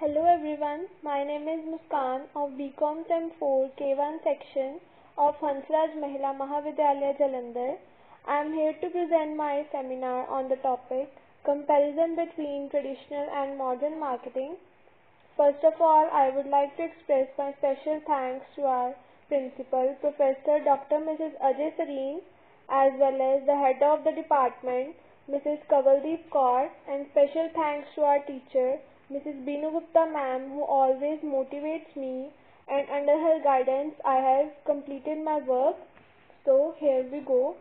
Hello everyone, my name is Muskan of BCom Sem 4 K1 section of Hansraj Mahila Mahavidyalaya Jalandhar. I am here to present my seminar on the topic Comparison between Traditional and Modern Marketing. First of all, I would like to express my special thanks to our principal, Professor Dr. Mrs. Ajay Sareen, as well as the head of the department, Mrs. Kavaldeep Kaur, and special thanks to our teacher, Mrs. Binu Gupta ma'am, who always motivates me, and under her guidance I have completed my work. So here we go.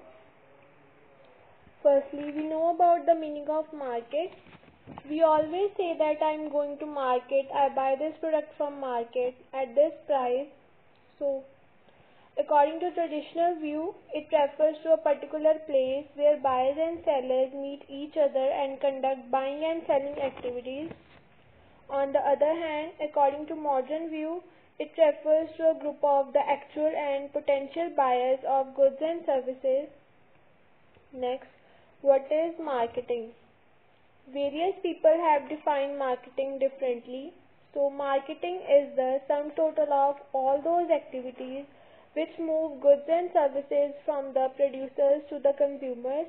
Firstly, we know about the meaning of market. We always say that I am going to market, I buy this product from market at this price. So according to traditional view, it refers to a particular place where buyers and sellers meet each other and conduct buying and selling activities. On the other hand, according to modern view, it refers to a group of the actual and potential buyers of goods and services. Next, what is marketing? Various people have defined marketing differently. So marketing is the sum total of all those activities which move goods and services from the producers to the consumers.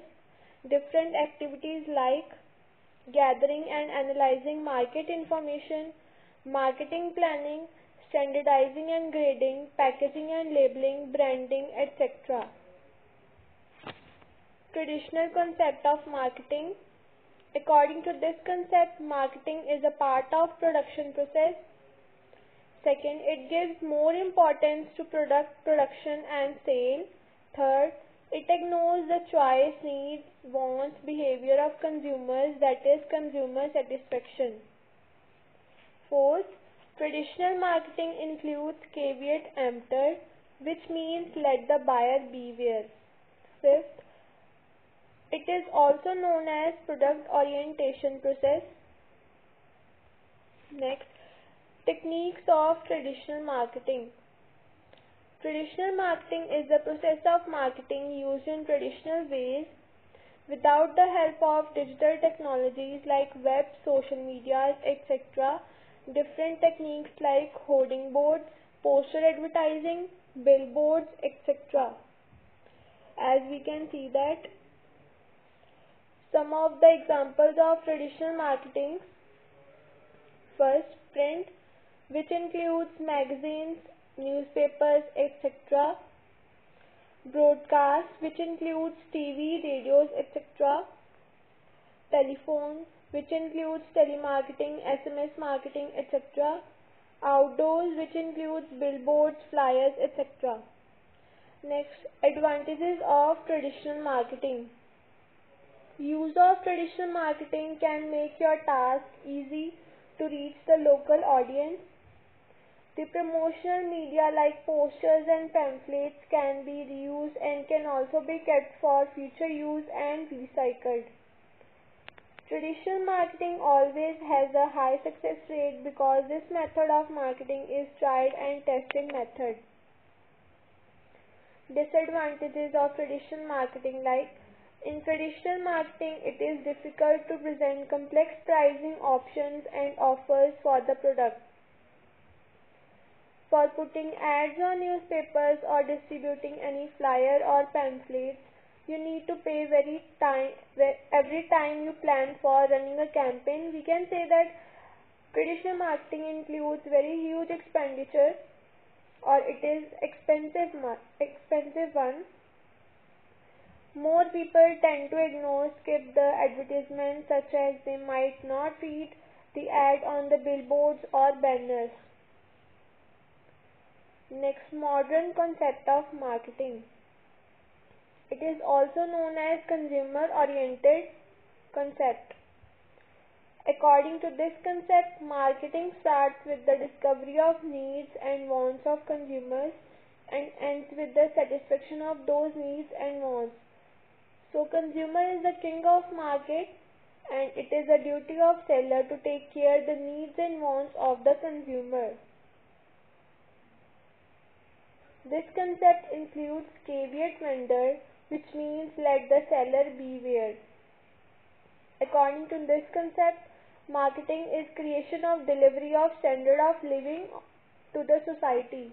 Different activities like gathering and analyzing market information, marketing planning, standardizing and grading, packaging and labeling, branding, etc. Traditional concept of marketing. According to this concept, marketing is a part of production process. Second, it gives more importance to product production and sale. Third, it ignores the choice, needs, wants, behavior of consumers, that is consumer satisfaction. Fourth, traditional marketing includes caveat emptor, which means let the buyer beware. Fifth, it is also known as product orientation process. Next, techniques of traditional marketing. Traditional marketing is the process of marketing used in traditional ways without the help of digital technologies like web, social media, etc. Different techniques like hoarding boards, poster advertising, billboards, etc. As we can see that some of the examples of traditional marketing. First, print, which includes magazines, newspapers, etc. Broadcast, which includes TV, radios, etc. Telephone, which includes telemarketing, SMS marketing, etc. Outdoors, which includes billboards, flyers, etc. Next, advantages of traditional marketing. Use of traditional marketing can make your task easy to reach the local audience. The promotional media like posters and pamphlets can be reused and can also be kept for future use and recycled. Traditional marketing always has a high success rate because this method of marketing is tried and tested method. Disadvantages of traditional marketing like in traditional marketing, it is difficult to present complex pricing options and offers for the product. For putting ads on newspapers or distributing any flyer or pamphlets, you need to pay every time you plan for running a campaign. We can say that traditional marketing includes very huge expenditure or it is expensive one. More people tend to ignore, skip the advertisements such as they might not read the ad on the billboards or banners. Next, modern concept of marketing. It is also known as consumer-oriented concept. According to this concept, marketing starts with the discovery of needs and wants of consumers and ends with the satisfaction of those needs and wants. So consumer is the king of market and it is the duty of seller to take care the needs and wants of the consumer. This concept includes caveat vendor, which means let the seller beware. According to this concept, Marketing is creation of delivery of standard of living to the society.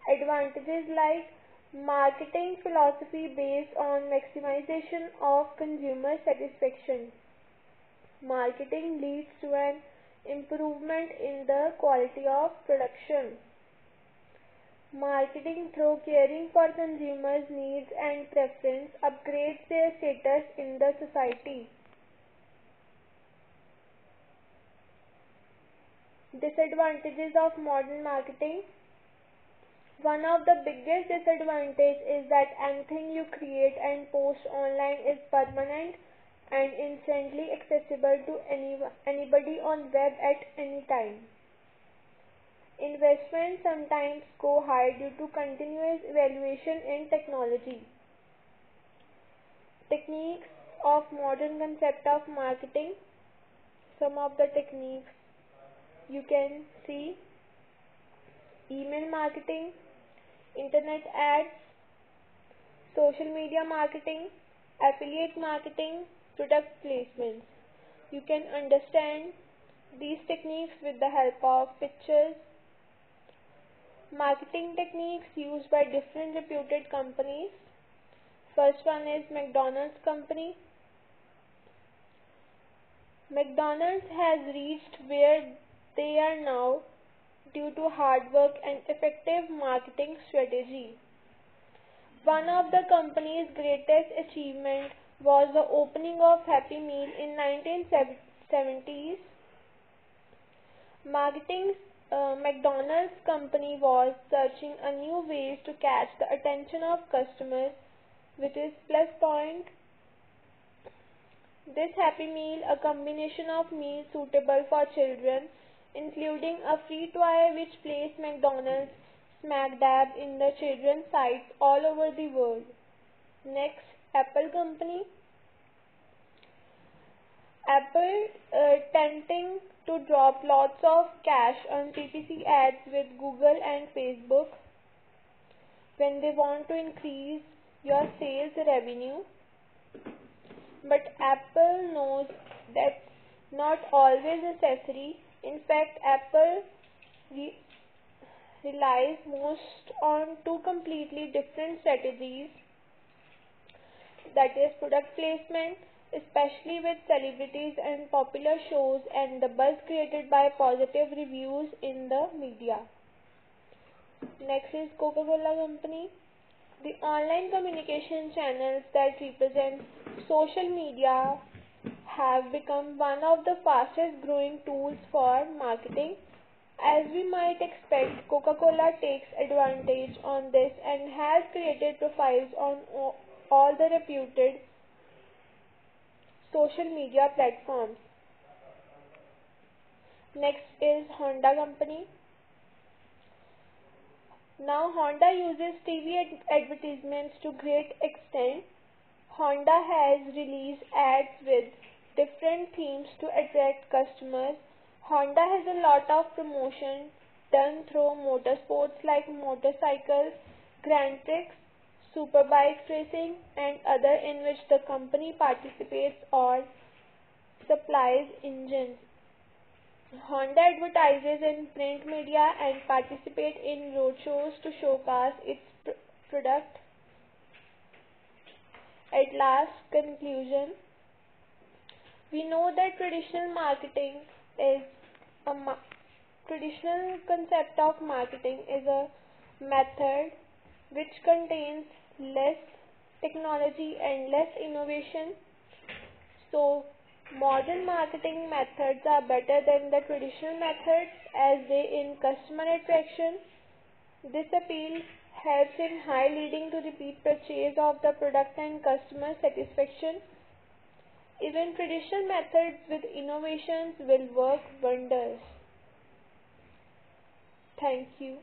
Advantages like marketing philosophy based on maximization of consumer satisfaction. Marketing leads to an improvement in the quality of production. Marketing, through caring for consumers' needs and preference, upgrades their status in the society. Disadvantages of modern marketing. One of the biggest disadvantages is that anything you create and post online is permanent and instantly accessible to anybody on web at any time. Investments sometimes go high due to continuous evaluation in technology. Techniques of modern concept of marketing. Some of the techniques you can see: email marketing, internet ads, social media marketing, affiliate marketing, product placements. You can understand these techniques with the help of pictures. Marketing techniques used by different reputed companies. First one is McDonald's company. McDonald's has reached where they are now due to hard work and effective marketing strategy. One of the company's greatest achievements was the opening of Happy Meal in 1970s. McDonald's company was searching a new ways to catch the attention of customers, which is plus point. This Happy Meal, a combination of meals suitable for children, including a free toy which placed McDonald's smack dab in the children's sights all over the world. Next, Apple company. Apple tempting to drop lots of cash on PPC ads with Google and Facebook when they want to increase your sales revenue. But Apple knows that's not always necessary. In fact, Apple relies most on two completely different strategies, that is product placement, especially with celebrities and popular shows, and the buzz created by positive reviews in the media. Next is Coca-Cola company. The online communication channels that represent social media have become one of the fastest growing tools for marketing. As we might expect, Coca-Cola takes advantage on this and has created profiles on all the reputed social media platforms. Next is Honda company. Now Honda uses TV advertisements to great extent. Honda has released ads with different themes to attract customers. Honda has a lot of promotion done through motorsports like motorcycles, Grand Prix, superbike racing, and other in which the company participates or supplies engines. Honda advertises in print media and participates in roadshows to showcase its product. At last, conclusion. We know that traditional concept of marketing is a method which contains less technology and less innovation. So, modern marketing methods are better than the traditional methods as they in customer attraction. This appeal helps in high leading to repeat purchase of the product and customer satisfaction. Even traditional methods with innovations will work wonders. Thank you.